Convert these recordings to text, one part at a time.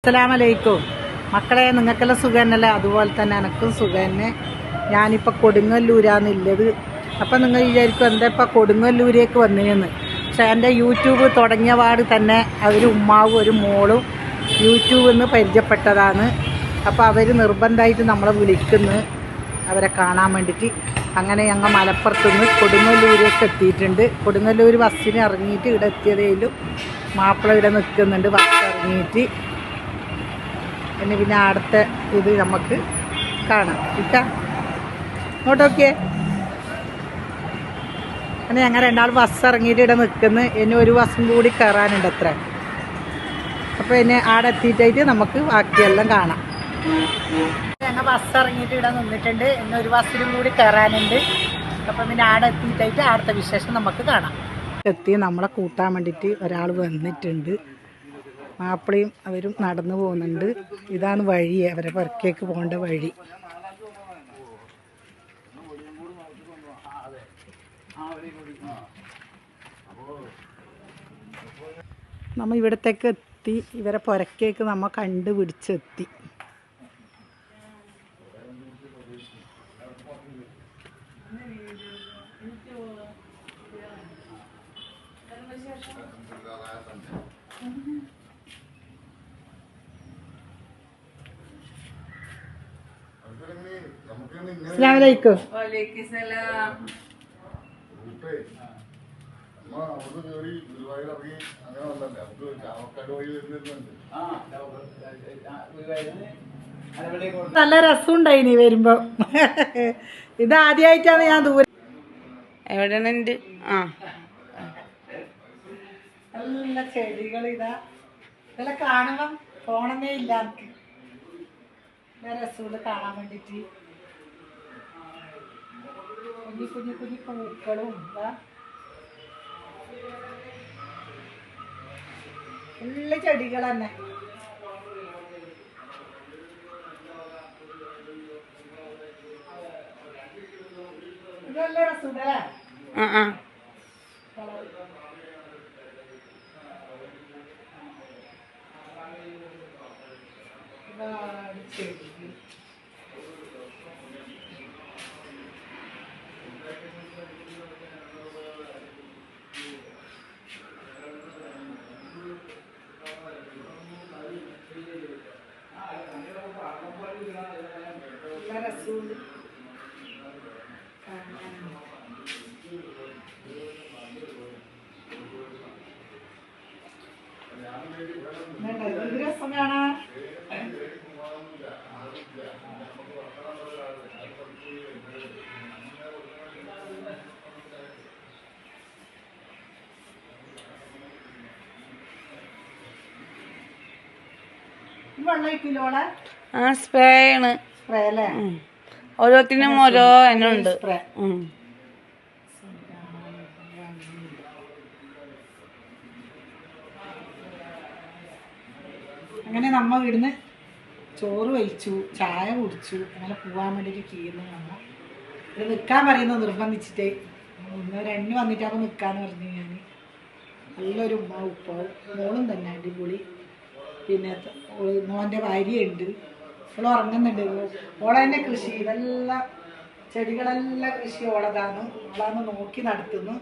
അസ്സലാമലൈക്കും മക്കളെ, നിങ്ങൾക്കെല്ലാം സുഖം തന്നെയല്ലേ? അതുപോലെ തന്നെ എനക്കും സുഖം തന്നെ. ഞാനിപ്പോൾ കൊടുങ്ങല്ലൂരാന്നുള്ളത്. അപ്പം നിങ്ങൾ വിചാരിക്കും എന്താ ഇപ്പം കൊടുങ്ങല്ലൂരേക്ക് വന്നതെന്ന്. പക്ഷേ എൻ്റെ യൂട്യൂബ് തുടങ്ങിയ പാട് തന്നെ അവർ ഉമ്മാവും ഒരു മോളും യൂട്യൂബിൽ നിന്ന് പരിചയപ്പെട്ടതാണ്. അപ്പോൾ അവർ നിർബന്ധമായിട്ട് നമ്മളെ വിളിക്കുന്നു അവരെ കാണാൻ വേണ്ടിയിട്ട്. അങ്ങനെ ഞങ്ങൾ മലപ്പുറത്തുനിന്ന് കൊടുങ്ങല്ലൂരേക്ക് എത്തിയിട്ടുണ്ട്. കൊടുങ്ങല്ലൂർ ബസ്സിന് ഇറങ്ങിയിട്ട് ഇവിടെ എത്തിയതേലും മാപ്പിള ഇവിടെ നിൽക്കുന്നുണ്ട് ബസ് ഇറങ്ങിയിട്ട്. പിന്നെ അടുത്ത ഇത് നമുക്ക് കാണാം. ഇട്ടാ ഇങ്ങോട്ടൊക്കെ അങ്ങനെ ഞങ്ങൾ രണ്ടാൾ ബസ് ഇറങ്ങിയിട്ട് ഇവിടെ നിൽക്കുന്നു. ഇനി ഒരു ബസ്സും കൂടി കയറാനുണ്ട് അത്ര. അപ്പോൾ ഇനി ആടെ എത്തിയിട്ടായിട്ട് നമുക്ക് ബാക്കിയെല്ലാം കാണാം. ഞങ്ങൾ ബസ് ഇറങ്ങിയിട്ട് ഇവിടെ നിന്നിട്ടുണ്ട്. ഇനി ഒരു ബസ്സിനും കൂടി കയറാനുണ്ട്. അപ്പം പിന്നെ ആടെ എത്തിയിട്ടായിട്ട് അടുത്ത വിശേഷം നമുക്ക് കാണാം. എത്തി നമ്മളെ കൂട്ടാൻ വേണ്ടിയിട്ട് ഒരാൾ വന്നിട്ടുണ്ട്. മാപ്പിളയും അവരും നടന്നു പോകുന്നുണ്ട്. ഇതാണ് വഴി, അവരെ പുറക്കേക്ക് പോകേണ്ട വഴി. നമ്മൾ ഇവിടത്തേക്ക് എത്തി. ഇവരെ പുറക്കേക്ക് നമ്മൾ കണ്ടുപിടിച്ചെത്തി. അസ്സലാമലൈക്കും. നല്ല രസമുണ്ടായിനി വരുമ്പോ. ഇത് ആദ്യമായിട്ടാണ് ഞാൻ ദൂരം. എവിടെയാണ് എൻ്റെ നല്ല ചെടികൾ. ഇതെല്ലാം കാണുമ്പം ഫോണമേ ഇല്ല എനിക്ക്. രസമുണ്ട് കാണാൻ വേണ്ടിയിട്ട്. കുഞ്ഞി കുഞ്ഞി കുഞ്ഞി പൂക്കളും ഫുള്ള് ചെടികൾ തന്നെ. നല്ല രസമുണ്ടല്ലേ? ചെടി നല്ല രസമുണ്ട്. എന്ത് രസം കാണാൻ. വെള്ളയിക്കില്ലോളെ സ്പ്രേ ആണ്. സ്പ്രേ അല്ലേ? ഓരോത്തിനും ഓരോ എന്നുണ്ട്. സ്പ്രേ. അങ്ങനെ നമ്മ ഇവിടുന്ന് ചോറ് കഴിച്ചു, ചായ കുടിച്ചു. അങ്ങനെ പോകാൻ വേണ്ടിയിട്ട് കീറുന്നു. നമ്മൾ ഇവിടെ നിൽക്കാൻ പറയുന്നത് നിർബന്ധിച്ചിട്ട് എണ്ണി വന്നിട്ടാകുമ്പോൾ നിൽക്കാന്ന് പറഞ്ഞു. ഞാൻ നല്ലൊരു ഉമ്മ ഉപ്പാവും മോളും തന്നെ അടിപൊളി. പിന്നെ മോൻ്റെ ഭാര്യയുണ്ട്. അവൾ ഉറങ്ങുന്നുണ്ട്. ഓളെ തന്നെ കൃഷി ഇതെല്ലാം ചെടികളെല്ലാം കൃഷി ഓളതാണ്. ഓളാന്ന് നോക്കി നടത്തുന്നു.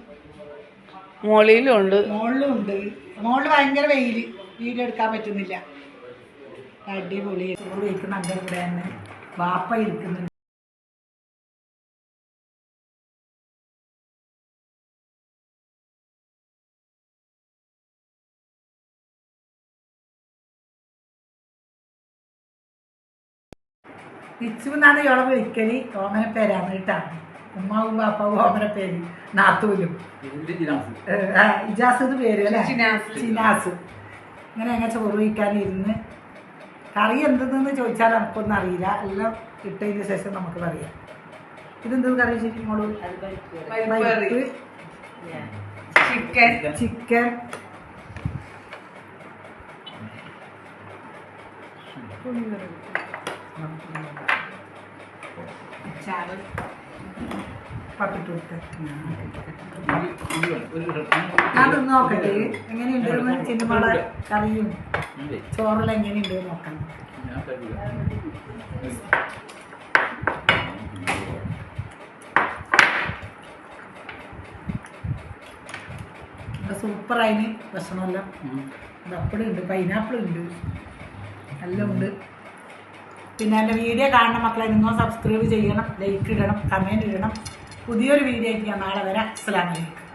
മുകളിലും ഉണ്ട്. മുകളിലും ഉണ്ട്. മുകളിൽ ഭയങ്കര വെയിൽ, വീഡിയോ എടുക്കാൻ പറ്റുന്നില്ല. അടിപൊളി. ചോറ് കഴിക്കുന്ന എൻ്റെ കൂടെ തന്നെ വാപ്പ ഇരിക്കുന്നുണ്ട്. ഇച്ചു എന്നാണ് ഇവളെ വിളിക്കല്. ഓമന പേരാണ് കേട്ടാ. ഉമ്മാവും ബാപ്പാവും ഓമന പേര്. നാത്തൂലും ഇജാസ് പേര് അല്ലേ? ചിനാസ്. അങ്ങനെ ഞങ്ങൾ ചോറ് കഴിക്കാനിരുന്ന്. കറി എന്തെന്ന് ചോദിച്ചാൽ നമുക്കൊന്നും അറിയില്ല. എല്ലാം ഇട്ടതിന് ശേഷം നമുക്ക് പറയാം. ഇതെന്ത് കറി വെച്ചിട്ടുള്ളൂ? പരിപ്പ്, ചിക്കൻ, ചാറ്, പപ്പിട്ട് കൊടുത്തേ അതൊന്ന് നോക്കട്ടെ എങ്ങനെയുണ്ട് ചിന്നമള കറിയും ചോറെല്ലാം എങ്ങനെയുണ്ട് നോക്കണം. സൂപ്പറായിന് ഭക്ഷണമെല്ലാം. പപ്പടം ഉണ്ട്, പൈനാപ്പിൾ ഉണ്ട്, എല്ലാം ഉണ്ട്. പിന്നെ എൻ്റെ വീഡിയോ കാണുന്ന മക്കളെ നിങ്ങൾ സബ്സ്ക്രൈബ് ചെയ്യണം, ലൈക്ക് ഇടണം, കമൻറ്റ് ഇടണം. പുതിയൊരു വീഡിയോ ആയിട്ട് ഞാൻ നാളെ വരാം. അസ്സലാമു അലൈക്കും.